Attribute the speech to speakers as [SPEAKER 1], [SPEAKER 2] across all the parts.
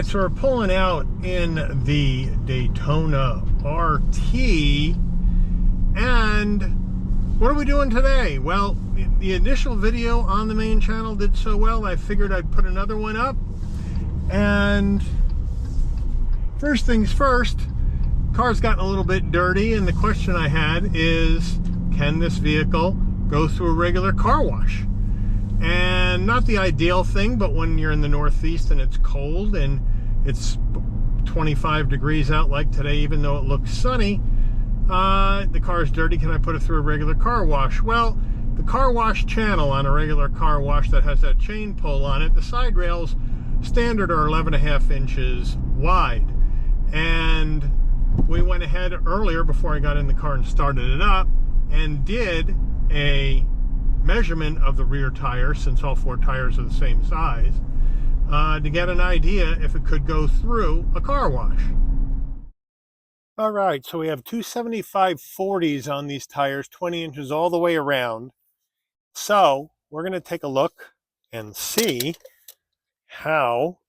[SPEAKER 1] right, so we're pulling out in the Daytona RT, and what are we doing today? Well, the initial video on the main channel did so well, I figured I'd put another one up. And first things first, car's gotten a little bit dirty, and the question I had is, can this vehicle go through a regular car wash? And not the ideal thing, but when you're in the Northeast and it's cold and it's 25 degrees out like today, even though it looks sunny, the car's dirty. Can I put it through a regular car wash? Well, the car wash channel on a regular car wash that has that chain pull on it, the side rails standard are 11.5 inches wide. And we went ahead earlier before I got in the car and started it up and did a measurement of the rear tire, since all four tires are the same size, to get an idea if it could go through a car wash. All right, so we have two 75/40s on these tires, 20 inches all the way around. So we're going to take a look and see how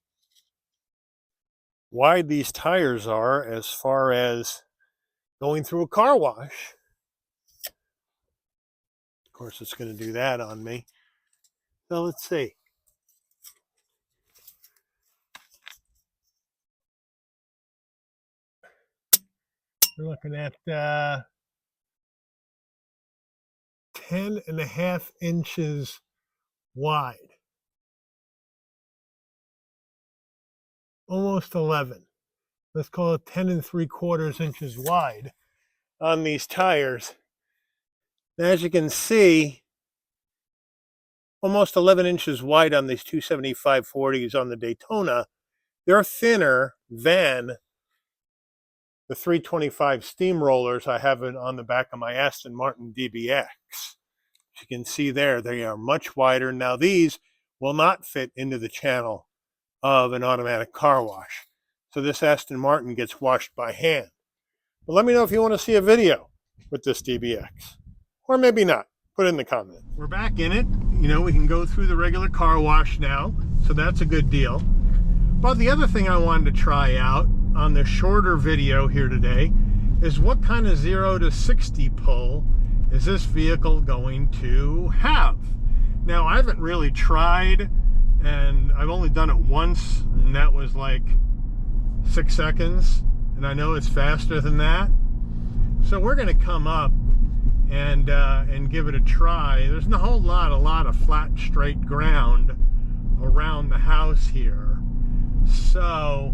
[SPEAKER 1] wide these tires are as far as going through a car wash. Of course, it's going to do that on me. So let's see. We're looking at 10.5 inches wide. Almost 11. Let's call it 10 3/4 inches wide on these tires. As you can see, almost 11 inches wide on these 275/40s on the Daytona. They're thinner than the 325 steamrollers I have it on the back of my Aston Martin DBX. As you can see there, they are much wider. Now these will not fit into the channel of an automatic car wash. So this Aston Martin gets washed by hand. But let me know if you want to see a video with this DBX. Or maybe not. Put it in the comments. We're back in it. You know, we can go through the regular car wash now. So that's a good deal. But the other thing I wanted to try out on the shorter video here today is what kind of 0 to 60 pull is this vehicle going to have? Now, I haven't really tried, and I've only done it once, and that was like 6 seconds, and I know it's faster than that. So we're going to come up and give it a try. There's a lot of flat, straight ground around the house here. So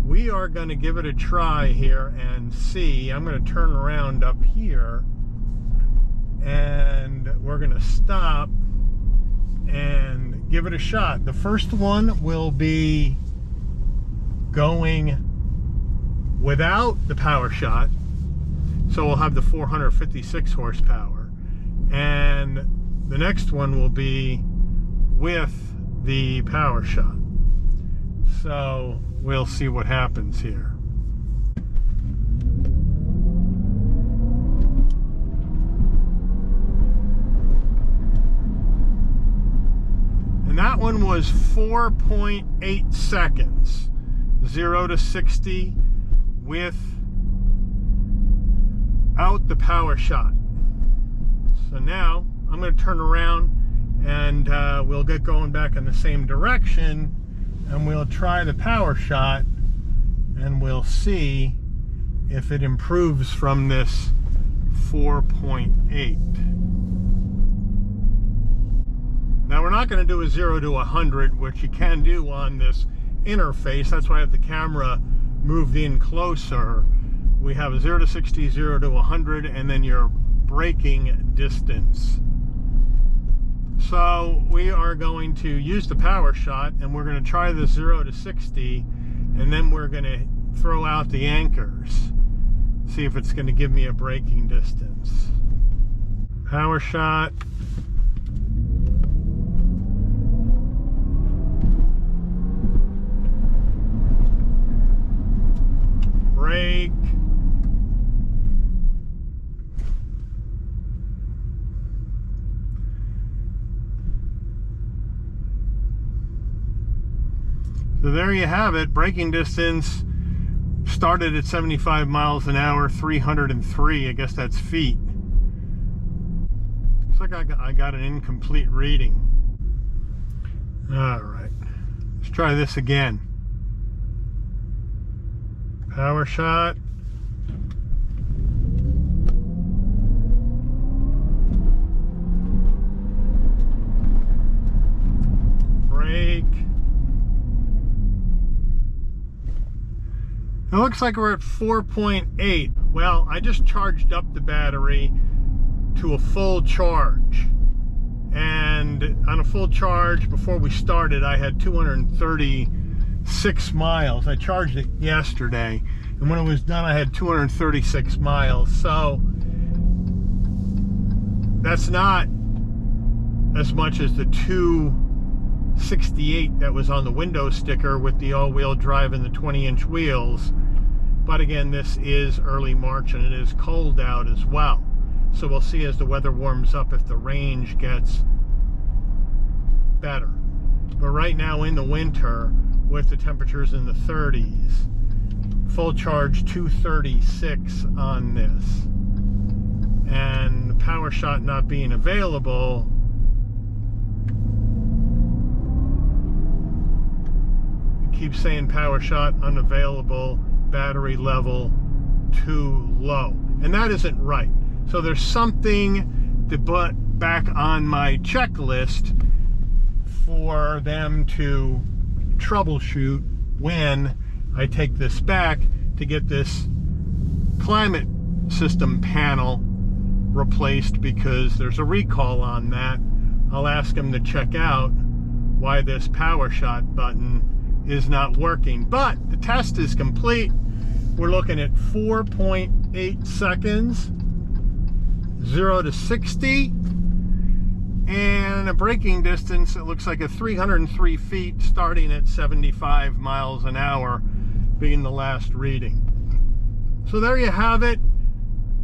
[SPEAKER 1] we are going to give it a try here and see. I'm going to turn around up here, and we're going to stop and give it a shot. The first one will be going without the power shot, so we'll have the 456 horsepower, and the next one will be with the power shot. So we'll see what happens here. And that one was 4.8 seconds. 0 to 60 without the power shot. So now I'm going to turn around and we'll get going back in the same direction, and we'll try the power shot, and we'll see if it improves from this 4.8. Now we're not going to do a 0 to 100, which you can do on this interface. That's why I have the camera moved in closer. We have a 0 to 60, 0 to 100, and then your braking distance. So we are going to use the power shot, and we're going to try the 0 to 60, and then we're going to throw out the anchors, see if it's going to give me a braking distance. Power shot. Brake. So there you have it. Braking distance started at 75 miles an hour, 303. I guess that's feet. Looks like I got an incomplete reading. All right, let's try this again. Power shot. Brake. It looks like we're at 4.8. Well, I just charged up the battery to a full charge. And on a full charge, before we started, I had 236 miles. I charged it yesterday. And when it was done, I had 236 miles. So that's not as much as the 268 that was on the window sticker with the all-wheel drive and the 20-inch wheels. But again, this is early March and it is cold out as well. So we'll see as the weather warms up if the range gets better. But right now in the winter, with the temperatures in the 30s, full charge 236 on this. And the power shot not being available, it keeps saying power shot unavailable, battery level too low. And that isn't right. So there's something to put back on my checklist for them to troubleshoot when I take this back to get this climate system panel replaced, because there's a recall on that. I'll ask them to check out why this power shot button is not working. But the test is complete. We're looking at 4.8 seconds, 0 to 60, and a braking distance, it looks like a 303 feet starting at 75 miles an hour being the last reading. So there you have it.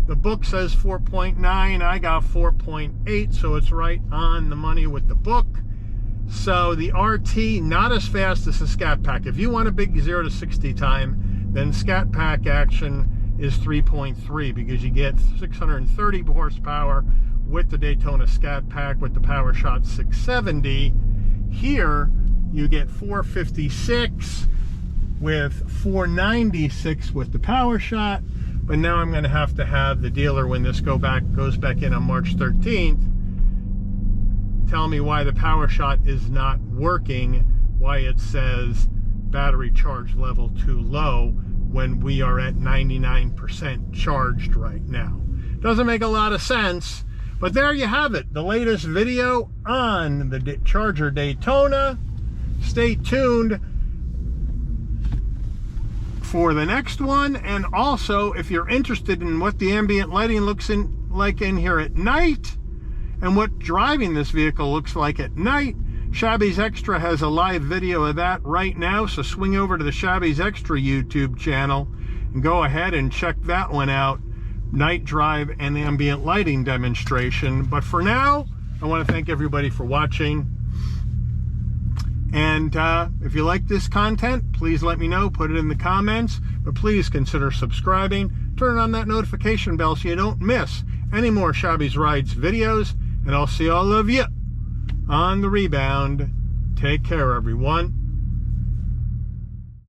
[SPEAKER 1] The book says 4.9, I got 4.8, so it's right on the money with the book. So the RT, not as fast as the Scat Pack. If you want a big 0 to 60 time, then Scat Pack action is 3.3, because you get 630 horsepower with the Daytona Scat Pack with the Power Shot 670. Here you get 456 with 496 with the Power Shot. But now I'm going to have the dealer, when this goes back in on March 13th, tell me why the Power Shot is not working, why it says battery charge level too low when we are at 99% charged right now. Doesn't make a lot of sense, but there you have it. The latest video on the Charger Daytona. Stay tuned for the next one. And also, if you're interested in what the ambient lighting looks like in here at night and what driving this vehicle looks like at night, Shabby's Extra has a live video of that right now, so swing over to the Shabby's Extra YouTube channel and go ahead and check that one out. Night drive and ambient lighting demonstration. But for now, I want to thank everybody for watching. And if you like this content, please let me know, put it in the comments, but please consider subscribing, turn on that notification bell so you don't miss any more Shabby's Rides videos, and I'll see all of you on the rebound. Take care, everyone.